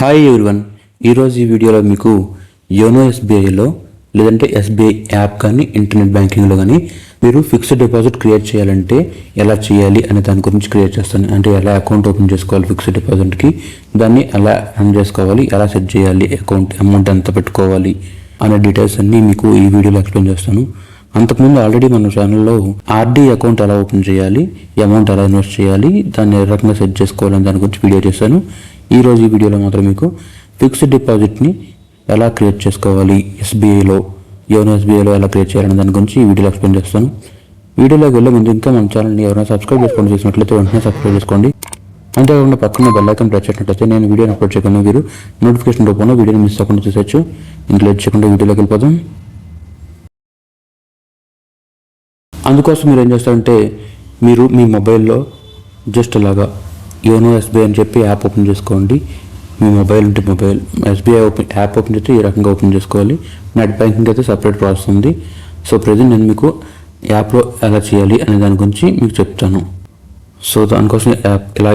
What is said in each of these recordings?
Hi everyone, ఈరోజు ఈ వీడియోలో మీకు యోనో ఎస్బీఐలో లేదంటే ఎస్బీఐ యాప్ కానీ ఇంటర్నెట్ బ్యాంకింగ్లో కానీ మీరు ఫిక్స్డ్ డిపాజిట్ క్రియేట్ చేయాలంటే ఎలా చేయాలి అనే దాని గురించి క్రియేట్ చేస్తాను. అంటే ఎలా అకౌంట్ ఓపెన్ చేసుకోవాలి ఫిక్స్డ్ డిపాజిట్కి, దాన్ని ఎలా రన్ చేసుకోవాలి, ఎలా సెట్ చేయాలి, అమౌంట్ ఎంత పెట్టుకోవాలి అనే డీటెయిల్స్ అన్నీ మీకు ఈ వీడియోలో ఎక్స్ప్లెయిన్ చేస్తాను. అంతకుముందు ఆల్రెడీ మన ఛానల్లో ఆర్డీ అకౌంట్ ఎలా ఓపెన్ చేయాలి, అమౌంట్ ఎలా ఇన్వెస్ట్ చేయాలి, దాన్ని ఏ రకంగా సెట్ చేసుకోవాలని దాని గురించి వీడియో చేశాను. ఈరోజు ఈ వీడియోలో మాత్రం మీకు ఫిక్స్డ్ డిపాజిట్ని ఎలా క్రియేట్ చేసుకోవాలి, ఎస్బీఐలో యోనో ఎస్బీఐలో ఎలా క్రియేట్ చేయాలని దాని గురించి ఈ వీడియోలో ఎక్స్ప్లెయిన్ చేస్తాను. వీడియోలోకి వెళ్ళే ముందు ఇంకా మన ఛానల్ని ఎవరైనా సబ్స్క్రైబ్ చేసినట్లయితే వెంటనే సబ్స్క్రైబ్ చేసుకోండి. అంతేకాకుండా పక్కన బెల్ ఐకాన్ ప్రెస్ చేసినట్లయితే నేను వీడియోని అప్లోడ్ చేయకుండా మీరు నోటిఫికేషన్ రూపంలో వీడియోని మిస్ అవ్వకుండా చూసొచ్చు. ఇంట్లో లేట్ చేయకుండా వీడియోలోకి వెళ్ళిపోతాం. అందుకోసం మీరు ఏం చేస్తారంటే మీరు మీ మొబైల్లో జస్ట్ అలాగా యోనో ఎస్బీఐ అని చెప్పి యాప్ ఓపెన్ చేసుకోండి. మీ మొబైల్ ఉంటే మొబైల్ ఎస్బీఐ యాప్ ఓపెన్ చేస్తే ఈ రకంగా ఓపెన్ చేసుకోవాలి. నెట్ బ్యాంకింగ్ అయితే సపరేట్ ప్రాసెస్ ఉంది. సో ప్రజెంట్ నేను మీకు యాప్లో ఎలా చేయాలి అనే దాని గురించి మీకు చెప్తాను. సో దానికోసం యాప్ ఇలా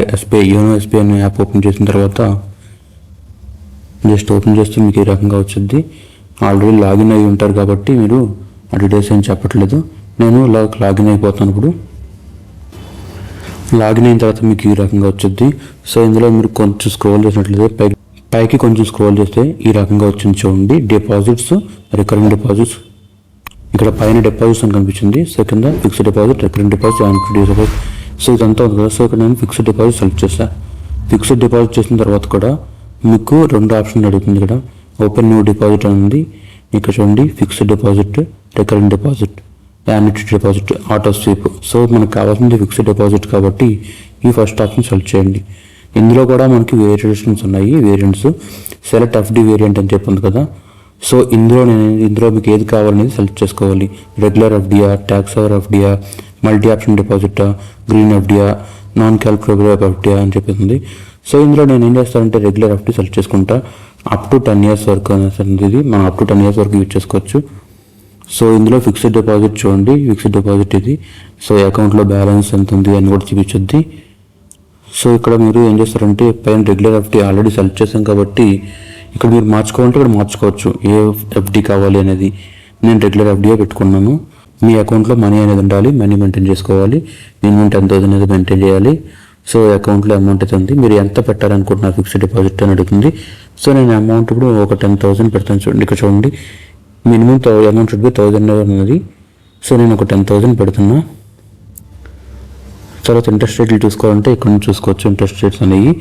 యోనో ఎస్బీఐ అనే యాప్ ఓపెన్ చేసిన తర్వాత జస్ట్ ఓపెన్ చేస్తే మీకు ఈ రకంగా వచ్చింది. ఆల్రెడీ లాగిన్ అయ్యి ఉంటారు కాబట్టి మీరు ఆ డీటెయిల్స్ ఏం చెప్పట్లేదు. నేను లాగిన్ అయిపోతాను. ఇప్పుడు లాగిన్ అయిన తర్వాత మీకు ఈ రకంగా వచ్చింది. సో ఇందులో మీరు కొంచెం స్క్రోల్ చేసినట్లయితే పైకి కొంచెం స్క్రోల్ చేస్తే ఈ రకంగా వచ్చింది చూడండి. డిపాజిట్స్, రికరింగ్ డిపాజిట్స్, ఇక్కడ పైన డిపాజిట్స్ అని కనిపించింది. సో కింద fixed deposit, recurring deposit, annuity deposit. So ఇదంతా ఉంది కదా. సో ఇక్కడ నేను ఫిక్స్డ్ డిపాజిట్ సెలెక్ట్ చేస్తాను. ఫిక్స్డ్ డిపాజిట్ చేసిన తర్వాత కూడా మీకు రెండు ఆప్షన్ అడుగుతుంది. ఇక్కడ ఓపెన్ న్యూ డిపాజిట్ అని ఉంది. ఇక్కడ చూడండి fixed deposit, recurring deposit, annuity deposit, auto sweep. So మనకు కావాల్సింది ఫిక్స్డ్ డిపాజిట్ కాబట్టి ఈ ఫస్ట్ ఆప్షన్ సెలెక్ట్ చేయండి. ఇందులో కూడా మనకి వేరియేషన్స్ ఉన్నాయి. వేరియంట్స్ సెలెక్ట్ ఎఫ్డి వేరియంట్ అని చెప్పింది కదా. సో ఇందులో మీకు ఏది కావాలనేది సెలెక్ట్ చేసుకోవాలి. రెగ్యులర్ ఎఫ్డియా, ట్యాక్స్ అవర్ ఎఫ్డియా, మల్టీ ఆప్షన్ డిపాజిటా, గ్రీన్ ఎఫ్డియా, నాన్ క్యాల్కులేబుల్ ఎఫ్డియా అని చెప్పింది. సో ఇందులో నేను ఏం చేస్తానంటే రెగ్యులర్ ఎఫ్డి సెలెక్ట్ చేసుకుంటా. అప్ టు 10 years వరకు ఇది మనం అప్ టు 10 years వరకు యూజ్ చేసుకోవచ్చు. సో ఇందులో ఫిక్స్డ్ డిపాజిట్ చూడండి, ఫిక్స్డ్ డిపాజిట్ ఇది. సో అకౌంట్లో బ్యాలెన్స్ ఎంత ఉంది అని కూడా చూపించుద్ది. సో ఇక్కడ మీరు ఏం చేస్తారంటే పైన రెగ్యులర్ ఎఫ్డి ఆల్రెడీ సెలెక్ట్ చేసాం కాబట్టి ఇక్కడ మీరు మార్చుకోవాలంటే ఇక్కడ మార్చుకోవచ్చు ఏ ఎఫ్డి కావాలి అనేది. నేను రెగ్యులర్ ఎఫ్డియే పెట్టుకున్నాను. మీ అకౌంట్లో మనీ అనేది ఉండాలి, మనీ మెయింటైన్ చేసుకోవాలి. మినిమం 10,000 అనేది మెయింటైన్ చేయాలి. సో అకౌంట్లో అమౌంట్ అయితే ఉంది. మీరు ఎంత పెట్టాలనుకుంటున్నారు ఫిక్స్డ్ డిపాజిట్ అని అడుగుతుంది. సో నేను అమౌంట్ ఇప్పుడు ఒక 10,000 పెడతాను. చూడండి ఇక్కడ చూడండి మినిమం అమౌంట్ షుడ్ బి 1,000 ఉన్నది. సో నేను ఒక 10,000 పెడుతున్నా. తర్వాత ఇంట్రెస్ట్ రేట్లు చూసుకోవాలంటే ఇక్కడ నుంచి చూసుకోవచ్చు. ఇంట్రెస్ట్ రేట్స్ అనేవి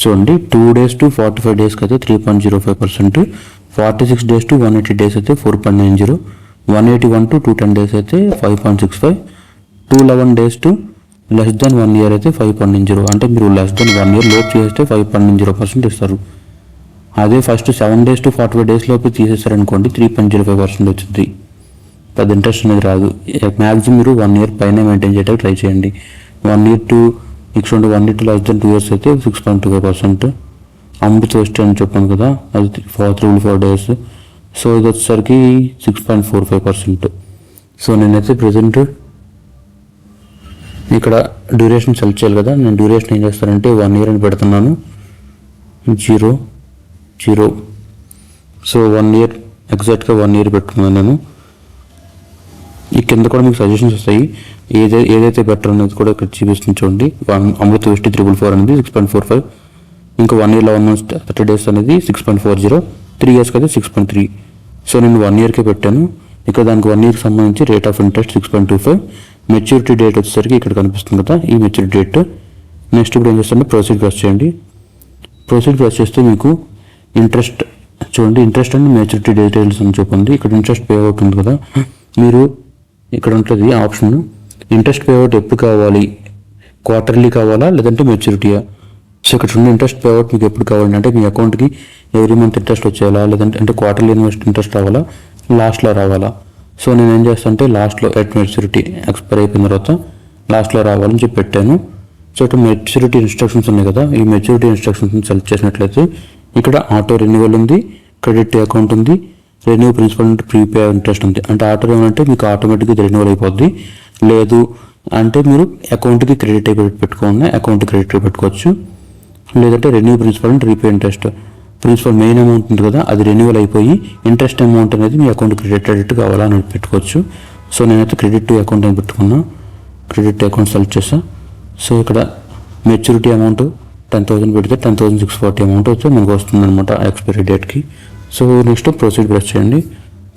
చూడండి 2 days to 45 days అయితే 3.05%, 46 days to 180 days అయితే 4.90, 181 to 210 days అయితే 5.65, 211 days to less than 1 year అయితే 5.90. అంటే మీరు less than 1 year లోపు చేస్తే 5.90% ఇస్తారు. అదే ఫస్ట్ 7 days to 45 days లోపు తీసేస్తారనుకోండి 3.05% వచ్చింది. పెద్ద ఇంట్రెస్ట్ అనేది రాదు. మ్యాక్సిమం మీరు 1 year పైన మెయింటైన్ చేయడానికి ట్రై చేయండి. 1 year to next 1 year to less than 2 years అయితే 6.25%. అమృత్ వెస్ట్ అని చెప్పాను కదా, అది 3-4 days. సో ఇది వచ్చేసరికి 6.45%. సో నేనైతే ప్రజెంట్ ఇక్కడ డ్యూరేషన్ సెలెక్ట్ చేయాలి కదా. నేను డ్యూరేషన్ ఏం చేస్తానంటే 1 year అని పెడుతున్నాను. 0. సో 1 year ఎగ్జాక్ట్గా 1 year పెట్టుకున్నాను నేను. ఈ కింద కూడా మీకు సజెషన్స్ వస్తాయి. ఏదైతే బెటర్ అనేది కూడా ఇక్కడ చూపిస్తుంది చూడండి. అమృత్ వెస్ట్ 344 అనేది 6.45, ఇంకా 1 year 11 months 30 days అనేది 6.40, 3 years అయితే 6.3. సో నేను 1 yearకే పెట్టాను. ఇక్కడ దానికి 1 yearకి సంబంధించి rate of interest 6.25. Maturity date వచ్చేసరికి ఇక్కడ కనిపిస్తుంది కదా, ఈ మెచ్యూరిటీ డేట్. నెక్స్ట్ ఇప్పుడు ఏం చేస్తారంటే ప్రొసీడ్ ప్రెస్ చేయండి. ప్రొసీడ్ ప్రెస్ చేస్తే మీకు ఇంట్రెస్ట్ చూడండి, ఇంట్రెస్ట్ అండ్ మెచ్యూరిటీ డీటెయిల్స్ అని చెప్పింది. ఇక్కడ ఇంట్రెస్ట్ పే అవుట్ ఉంది కదా, మీరు ఇక్కడ ఉంటుంది ఆప్షన్ ఇంట్రెస్ట్ పే అవుట్ ఎప్పుడు కావాలి, క్వార్టర్లీ కావాలా లేదంటే మెచ్యూరిటీయా. సో ఇక్కడ చూడండి ఇంట్రెస్ట్ పే అవుట్ మీకు ఎప్పుడు కావాలి అంటే మీ అకౌంట్కి ఎవ్రీ మంత్ ఇంట్రెస్ట్ వచ్చేయాలా, లేదంటే అంటే క్వార్టర్లీ ఇంట్రెస్ట్ రావాలా, లాస్ట్లో రావాలా. సో నేను ఏం చేస్తాను అంటే లాస్ట్లో ఎట్ మెచ్యూరిటీ ఎక్స్పైర్ అయిపోయిన తర్వాత లాస్ట్లో రావాలని చెప్పి పెట్టాను. సో ఇక్కడ మెచ్యూరిటీ ఇన్స్ట్రక్షన్స్ ఉన్నాయి కదా, ఈ మెచ్యూరిటీ ఇన్స్ట్రక్షన్స్ సెలెక్ట్ చేసినట్లయితే ఇక్కడ ఆటో రెన్యువల్ ఉంది, క్రెడిట్ అకౌంట్ ఉంది, రెన్యూ ప్రిన్సిపల్ అంటే ప్రీపే ఇంట్రెస్ట్ ఉంది. అంటే ఆటో ఏమంటే మీకు ఆటోమేటిక్గా రెన్యువల్ అయిపోద్ది. లేదు అంటే మీరు అకౌంట్కి క్రెడిట్ పెట్టుకోండి, అకౌంట్ క్రెడిట్ పెట్టుకోవచ్చు. లేదంటే renew principal and repay interest principal main amount ఉంటుంది కదా, అది రెన్యువల్ అయిపోయి ఇంట్రెస్ట్ అమౌంట్ అనేది మీ అకౌంట్ క్రెడిట్ కావాలా అని పెట్టుకోవచ్చు. సో నేనైతే క్రెడిట్ టు అకౌంట్ అని పెట్టుకున్నా, క్రెడిట్ టు అకౌంట్ సెలెక్ట్ చేస్తా. సో ఇక్కడ మెచ్యూరిటీ అమౌంట్ 10,000 పెడితే 10,640 అమౌంట్ అయితే మనకు వస్తుంది అనమాట ఎక్స్పైరీ డేట్కి. సో నెక్స్ట్ ప్రొసీడ్ ప్రెస్ చేయండి.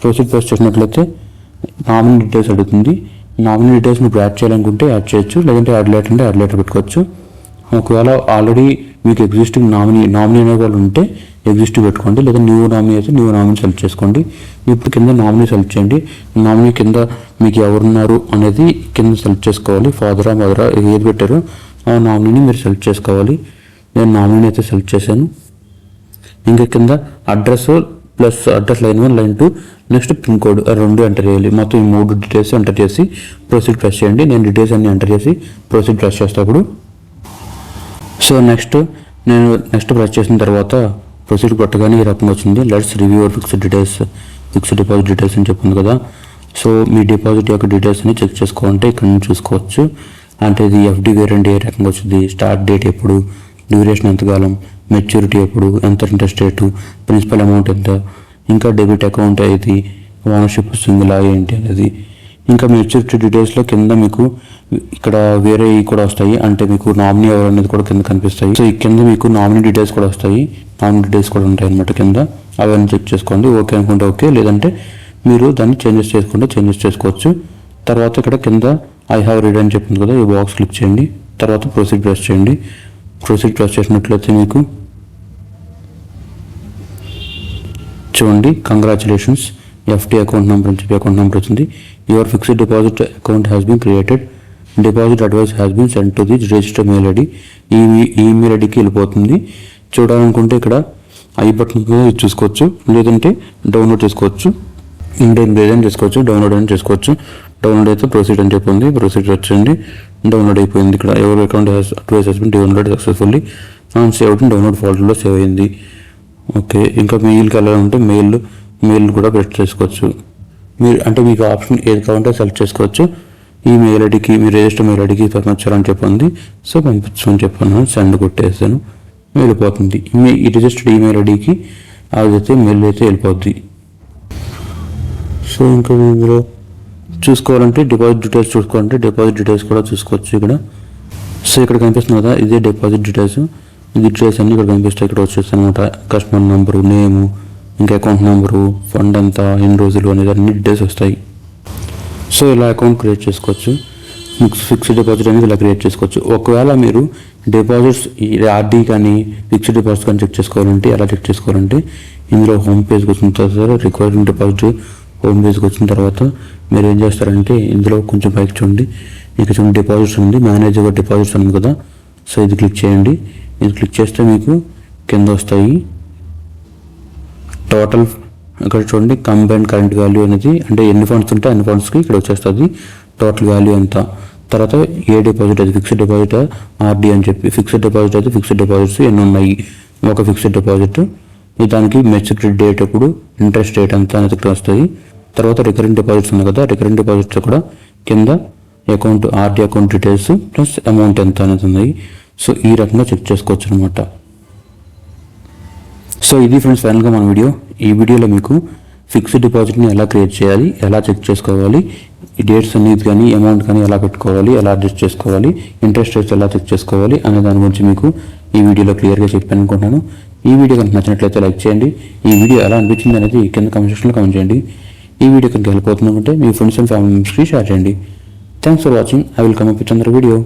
ప్రొసీడ్ ప్రెస్ చేసినట్లయితే నామినీ డీటెయిల్స్ అడుగుతుంది. నామినీ డీటెయిల్స్ మీరు యాడ్ చేయాలనుకుంటే యాడ్ చేయొచ్చు, లేదంటే యాడ్ లేటర్ అంటే యాడ్ లేటర్ పెట్టుకోవచ్చు. ఒకవేళ ఆల్రెడీ మీకు ఎగ్జిస్టింగ్ నామినీ అనే వాళ్ళు ఉంటే ఎగ్జిస్టింగ్ పెట్టుకోండి, లేదా న్యూ నామినీ అయితే న్యూ నామినీ సెలెక్ట్ చేసుకోండి. ఇప్పుడు కింద నామినీ సెలెక్ట్ చేయండి. నామినీ కింద మీకు ఎవరున్నారు అనేది కింద సెలెక్ట్ చేసుకోవాలి. ఫాదరా మదరా ఏది పెట్టారో ఆ నామినీని మీరు సెలెక్ట్ చేసుకోవాలి. నేను నామినీ అయితే సెలెక్ట్ చేశాను. ఇంకా కింద address plus address line 1 line 2 next pin code 2 enter చేయాలి. మొత్తం ఈ 3 డీటెయిల్స్ ఎంటర్ చేసి ప్రొసీడ్ ప్రెస్ చేయండి. నేను డీటెయిల్స్ అన్ని ఎంటర్ చేసి ప్రొసీడ్ ప్రెస్ చేసేటప్పుడు సో నెక్స్ట్ ప్రెస్ చేసిన తర్వాత ప్రొసీడ్ కొట్టగానే ఈ రకంగా వచ్చింది. Let's review your fixed deposit details అని చెప్పింది కదా. సో మీ డిపాజిట్ యొక్క డీటెయిల్స్ అన్ని చెక్ చేసుకోవాలంటే ఇక్కడ నుంచి చూసుకోవచ్చు. అంటే ఇది ఎఫ్డి వేరియంట్ ఏ రకంగా వచ్చింది, స్టార్ట్ డేట్ ఎప్పుడు, డ్యూరేషన్ ఎంతకాలం, మెచ్యూరిటీ ఎప్పుడు, ఎంత ఇంట్రెస్ట్ రేటు, ప్రిన్సిపల్ అమౌంట్ ఎంత, ఇంకా డెబిట్ అకౌంట్ ఇది, ఓనర్షిప్ సింగిల్ ఏంటి అనేది. ఇంకా మెచ్యూరిటీ డీటెయిల్స్లో కింద మీకు ఇక్కడ వేరే కూడా వస్తాయి, అంటే మీకు నామినీ ఎవరు అనేది కూడా కింద కనిపిస్తాయి. సో ఈ కింద మీకు నామినీ డీటెయిల్స్ కూడా వస్తాయి, నామినీ డీటెయిల్స్ కూడా ఉంటాయి అనమాట కింద. అవన్నీ చెక్ చేసుకోండి. ఓకే అనుకుంటే ఓకే, లేదంటే మీరు దాన్ని చేంజెస్ చేసుకోవచ్చు. తర్వాత ఇక్కడ కింద ఐ హ్యావ్ రీడ్ అని చెప్పింది కదా, ఈ బాక్స్ క్లిక్ చేయండి. తర్వాత ప్రొసీడ్ ప్రెస్ చేయండి. ప్రొసీడ్ ప్రెస్ చేసినట్లయితే మీకు చూడండి కంగ్రాచులేషన్స్ ఎఫ్డి అకౌంట్ నెంబర్ అని చెప్పి అకౌంట్ నెంబర్ వచ్చింది. Your fixed deposit account has been created, deposit advice has been send to the register mail ID. ఈ ఈమెయిల్ ఐడికి వెళ్ళిపోతుంది. చూడాలనుకుంటే ఇక్కడ ఐ బటన్ చూసుకోవచ్చు, లేదంటే డౌన్లోడ్ చేసుకోవచ్చు. డౌన్లోడ్ అని చేసుకోవచ్చు. డౌన్లోడ్ అయితే ప్రొసీడ్ అని చెప్పింది. ప్రొసీడ్ వచ్చండి. డౌన్లోడ్ అయిపోయింది. ఇక్కడ ఎవరి account advice has been download successfully saved download ఫోల్డర్లో సేవ్ అయింది. ఓకే, ఇంకా మెయిల్కి వెళ్ళాలంటే మెయిల్ కూడా పెట్టి చేసుకోవచ్చు. మీకు ఆప్షన్ ఏది కావాలంటే సెలెక్ట్ చేసుకోవచ్చు. ఈ మెయిల్ ఐడికి మీ రిజిస్టర్ మెయిల్ ఐడికి పంపించాలని చెప్పింది. సో పంపించమని చెప్పాను, సెండ్ కొట్టేసాను, వెళ్ళిపోతుంది. ఈ రిజిస్టర్డ్ ఈమెయిల్ ఐడికి అదైతే మెయిల్ అయితే వెళ్ళిపోద్ది. సో ఇంకా ఇందులో చూసుకోవాలంటే డిపాజిట్ డీటెయిల్స్ కూడా చూసుకోవచ్చు ఇక్కడ. సో ఇక్కడ కనిపిస్తుంది కదా, ఇదే డిపాజిట్ డీటెయిల్స్. ఈ డీటెయిల్స్ అన్నీ ఇక్కడ కనిపిస్తాయి. ఇక్కడ వచ్చేసి అనమాట కస్టమర్ నెంబరు, నేము, ఇంకా అకౌంట్ నెంబరు, ఫండ్ ఎంత, ఎన్ని రోజులు అనేది అన్ని డీటెయిల్స్ వస్తాయి. సో ఇలా అకౌంట్ క్రియేట్ చేసుకోవచ్చు. ఫిక్స్డ్ డిపాజిట్ అనేది ఇలా క్రియేట్ చేసుకోవచ్చు. ఒకవేళ మీరు డిపాజిట్స్ ఆర్డీ కానీ ఫిక్స్డ్ డిపాజిట్ కానీ చెక్ చేసుకోవాలంటే ఇందులో హోమ్ పేజ్కి వచ్చిన తర్వాత రిక్వైరింగ్ డిపాజిట్ హోమ్ పేజ్కి వచ్చిన తర్వాత మీరు ఏం చేస్తారంటే ఇందులో కొంచెం పైకి చూడండి, ఇక్కడ చూడండి డిపాజిట్స్ ఉంది, మేనేజ్ యువర్ డిపాజిట్స్ ఉంది కదా. సో ఇది క్లిక్ చేయండి. ఇది క్లిక్ చేస్తే మీకు కింద వస్తాయి టోటల్. ఇక్కడ చూడండి కంబైన్డ్ కరెంట్ వాల్యూ అనేది, అంటే ఎన్ని ఫండ్స్ ఉంటే అన్ని ఫండ్స్కి ఇక్కడ వచ్చేస్తుంది టోటల్ వాల్యూ ఎంత. తర్వాత ఏ డిపాజిట్ అది ఫిక్స్డ్ డిపాజిట్ ఆర్డీ అని చెప్పి, ఫిక్స్డ్ డిపాజిట్ అయితే ఫిక్స్డ్ డిపాజిట్స్ ఎన్ని ఉన్నాయి, ఒక ఫిక్స్డ్ డిపాజిట్, దానికి మెచ్యూరిటీ డేట్ ఎప్పుడు, ఇంట్రెస్ట్ రేట్ ఎంత అనేది ఇక్కడ వస్తుంది. తర్వాత రికరెంట్ డిపాజిట్స్ ఉన్నాయి కదా, రికరెంట్ డిపాజిట్స్ కూడా కింద account RD account details plus amount ఎంత అనేది ఉన్నాయి. సో ఈ రకంగా చెక్ చేసుకోవచ్చు అనమాట. సో ఇది ఫ్రెండ్స్ ఫైనల్గా మన వీడియో. ఈ వీడియోలో మీకు ఫిక్స్డ్ డిపాజిట్ని ఎలా క్రియేట్ చేయాలి, ఎలా చెక్ చేసుకోవాలి, ఈ డేట్స్ అనేది కానీ అమౌంట్ కానీ ఎలా పెట్టుకోవాలి, ఎలా అడ్జస్ట్ చేసుకోవాలి, ఇంట్రెస్ట్ రేట్స్ ఎలా చెక్ చేసుకోవాలి అనే దాని గురించి మీకు ఈ వీడియోలో క్లియర్గా చెప్పాను అనుకుంటున్నాను. ఈ వీడియో కనుక నచ్చినట్లయితే లైక్ చేయండి. ఈ వీడియో ఎలా అనిపించింది అనేది కింద కామెంట్ సెక్షన్లో కామెంట్ చేయండి. ఈ వీడియో కనుక హెల్ప్ అవుతుందంటే మీ ఫ్రెండ్స్ అండ్ ఫ్యామిలీ మెంబర్స్కి షేర్ చేయండి. Thanks for watching. I will come up with another video.